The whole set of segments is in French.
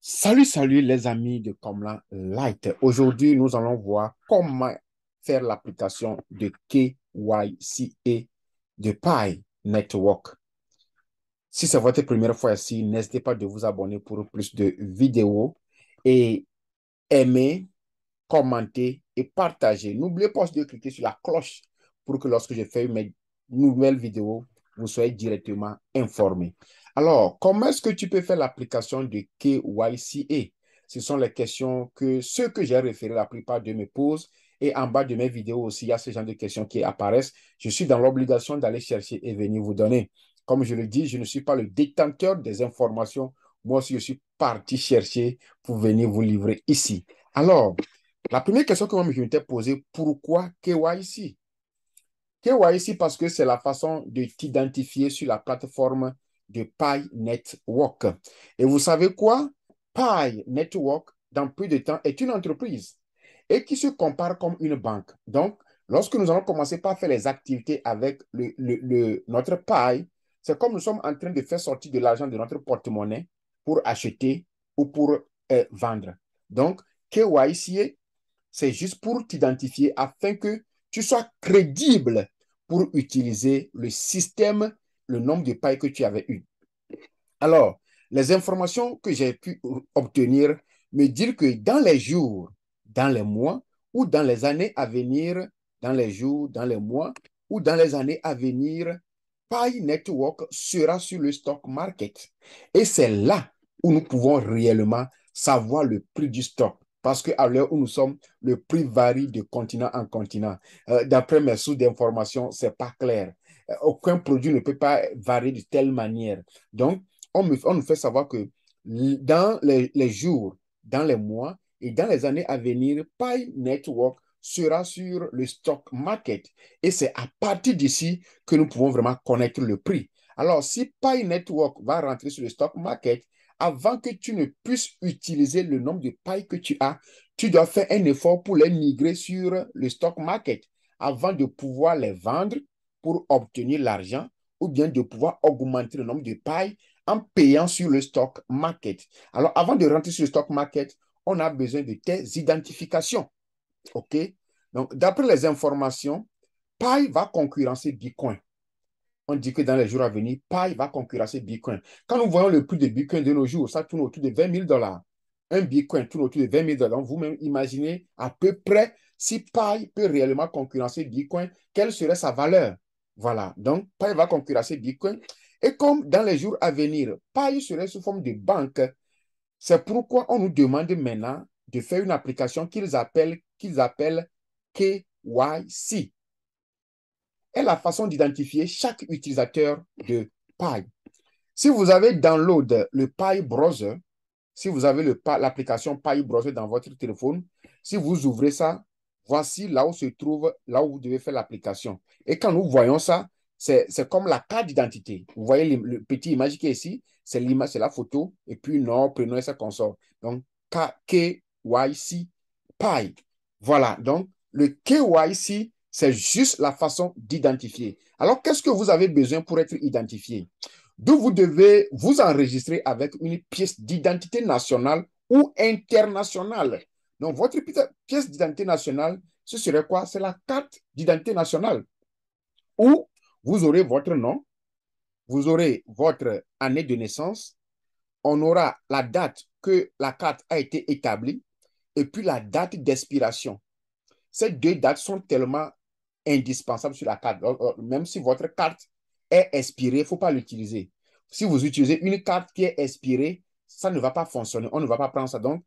Salut les amis de Comlan Light. Aujourd'hui, nous allons voir comment faire l'application de KYCA de Pi Network. Si c'est votre première fois ici, n'hésitez pas de vous abonner pour plus de vidéos et aimer, commenter et partager. N'oubliez pas de cliquer sur la cloche pour que lorsque je fais mes nouvelles vidéos, vous soyez directement informés. Alors, comment est-ce que tu peux faire l'application de KYCA? Ce sont les questions que ceux que j'ai référés, la plupart de mes posent. Et en bas de mes vidéos aussi, il y a ce genre de questions qui apparaissent. Je suis dans l'obligation d'aller chercher et venir vous donner. Comme je le dis, je ne suis pas le détenteur des informations. Moi aussi, je suis parti chercher pour venir vous livrer ici. Alors, la première question que moi, je m'étais posée, pourquoi KYC? KYC parce que c'est la façon de t'identifier sur la plateforme de Pi Network. Et vous savez quoi? Pi Network, dans peu de temps, est une entreprise et qui se compare comme une banque. Donc, lorsque nous allons commencer par faire les activités avec notre Pi, c'est comme nous sommes en train de faire sortir de l'argent de notre porte-monnaie pour acheter ou pour vendre. Donc, KYC c'est juste pour t'identifier afin que tu sois crédible pour utiliser le système, le nombre de pailles que tu avais eu. Alors, les informations que j'ai pu obtenir me disent que dans les jours, dans les mois ou dans les années à venir, dans les jours, dans les mois ou dans les années à venir, Pi Network sera sur le stock market. Et c'est là où nous pouvons réellement savoir le prix du stock. Parce qu'à l'heure où nous sommes, le prix varie de continent en continent. D'après mes sources d'information, ce n'est pas clair. Aucun produit ne peut pas varier de telle manière. Donc, on nous fait savoir que dans les jours, dans les mois et dans les années à venir, Pi Network sera sur le stock market. Et c'est à partir d'ici que nous pouvons vraiment connaître le prix. Alors, si Pi Network va rentrer sur le stock market, avant que tu ne puisses utiliser le nombre de pailles que tu as, tu dois faire un effort pour les migrer sur le stock market avant de pouvoir les vendre pour obtenir l'argent ou bien de pouvoir augmenter le nombre de pailles en payant sur le stock market. Alors, avant de rentrer sur le stock market, on a besoin de tes identifications. OK? Donc, d'après les informations, Pi va concurrencer Bitcoin. On dit que dans les jours à venir, Pi va concurrencer Bitcoin. Quand nous voyons le prix de Bitcoin de nos jours, ça tourne autour de 20 000 dollars. Un Bitcoin tourne autour de 20 000 dollars. Vous-même imaginez à peu près si Pi peut réellement concurrencer Bitcoin, quelle serait sa valeur? Voilà. Donc, Pi va concurrencer Bitcoin. Et comme dans les jours à venir, Pi serait sous forme de banque, c'est pourquoi on nous demande maintenant de faire une application qu'ils appellent KYC est la façon d'identifier chaque utilisateur de Pi. Si vous avez download le Pi Browser, si vous avez l'application Pi Browser dans votre téléphone, si vous ouvrez ça, voici là où se trouve, là où vous devez faire l'application. Et quand nous voyons ça, c'est comme la carte d'identité. Vous voyez le petit image qui est ici, c'est l'image, c'est la photo, et puis nom, prénom et ça consort. Donc, KYC Pi. Voilà, donc le KYC, c'est juste la façon d'identifier. Alors, qu'est-ce que vous avez besoin pour être identifié? D'où vous devez vous enregistrer avec une pièce d'identité nationale ou internationale. Donc, votre pièce d'identité nationale, ce serait quoi? C'est la carte d'identité nationale où vous aurez votre nom, vous aurez votre année de naissance, on aura la date que la carte a été établie et puis la date d'expiration. Ces deux dates sont tellement indispensables sur la carte. Même si votre carte est expirée, il ne faut pas l'utiliser. Si vous utilisez une carte qui est expirée, ça ne va pas fonctionner. On ne va pas prendre ça. Donc,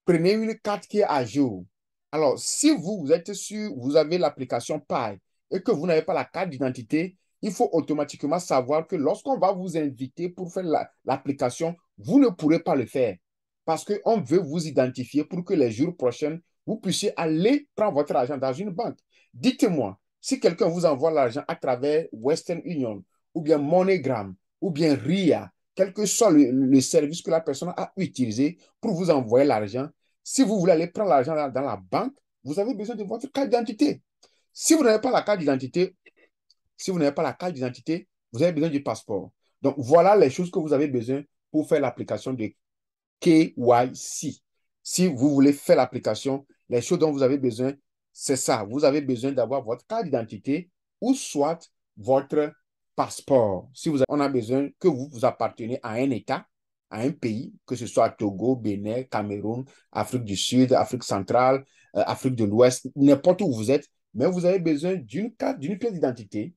prenez une carte qui est à jour. Alors, si vous êtes sûr, vous avez l'application Pi et que vous n'avez pas la carte d'identité, il faut automatiquement savoir que lorsqu'on va vous inviter pour faire l'application, vous ne pourrez pas le faire parce qu'on veut vous identifier pour que les jours prochains, vous puissiez aller prendre votre argent dans une banque. Dites-moi, si quelqu'un vous envoie l'argent à travers Western Union ou bien MoneyGram ou bien RIA, quel que soit le service que la personne a utilisé pour vous envoyer l'argent, si vous voulez aller prendre l'argent dans la banque, vous avez besoin de votre carte d'identité. Si vous n'avez pas la carte d'identité, si vous n'avez pas la carte d'identité, vous avez besoin du passeport. Donc, voilà les choses que vous avez besoin pour faire l'application de KYC. Si vous voulez faire l'application, les choses dont vous avez besoin, c'est ça. Vous avez besoin d'avoir votre carte d'identité ou soit votre passeport. Si vous avez, on a besoin que vous appartenez à un État, à un pays, que ce soit Togo, Bénin, Cameroun, Afrique du Sud, Afrique centrale, Afrique de l'Ouest, n'importe où vous êtes, mais vous avez besoin d'une carte, d'une pièce d'identité.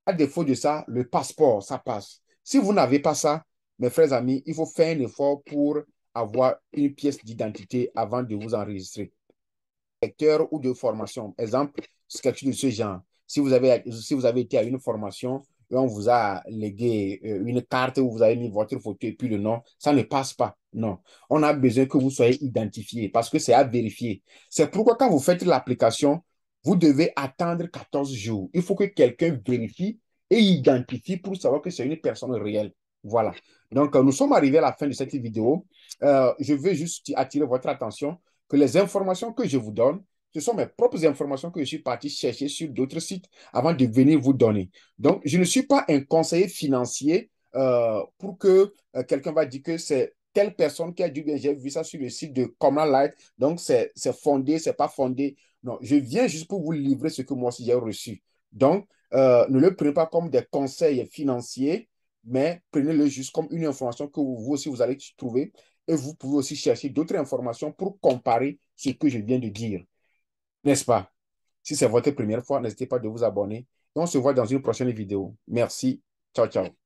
À défaut de ça, le passeport, ça passe. Si vous n'avez pas ça, mes frères amis, il faut faire un effort pour avoir une pièce d'identité avant de vous enregistrer. Secteur ou de formation. Exemple, c'est quelque chose de ce genre. Si vous avez été à une formation et on vous a légué une carte où vous avez mis votre photo et puis le nom, ça ne passe pas. Non. On a besoin que vous soyez identifié parce que c'est à vérifier. C'est pourquoi quand vous faites l'application, vous devez attendre 14 jours. Il faut que quelqu'un vérifie et identifie pour savoir que c'est une personne réelle. Voilà. Donc, nous sommes arrivés à la fin de cette vidéo. Je veux juste attirer votre attention que les informations que je vous donne, ce sont mes propres informations que je suis parti chercher sur d'autres sites avant de venir vous donner. Donc, je ne suis pas un conseiller financier pour que quelqu'un va dire que c'est telle personne qui a dit, bien, j'ai vu ça sur le site de Common Light, donc c'est fondé, c'est pas fondé. Non, je viens juste pour vous livrer ce que moi aussi j'ai reçu. Donc, ne le prenez pas comme des conseils financiers, mais prenez-le juste comme une information que vous aussi vous allez trouver et vous pouvez aussi chercher d'autres informations pour comparer ce que je viens de dire. N'est-ce pas? Si c'est votre première fois, n'hésitez pas de vous abonner. Et on se voit dans une prochaine vidéo. Merci. Ciao, ciao.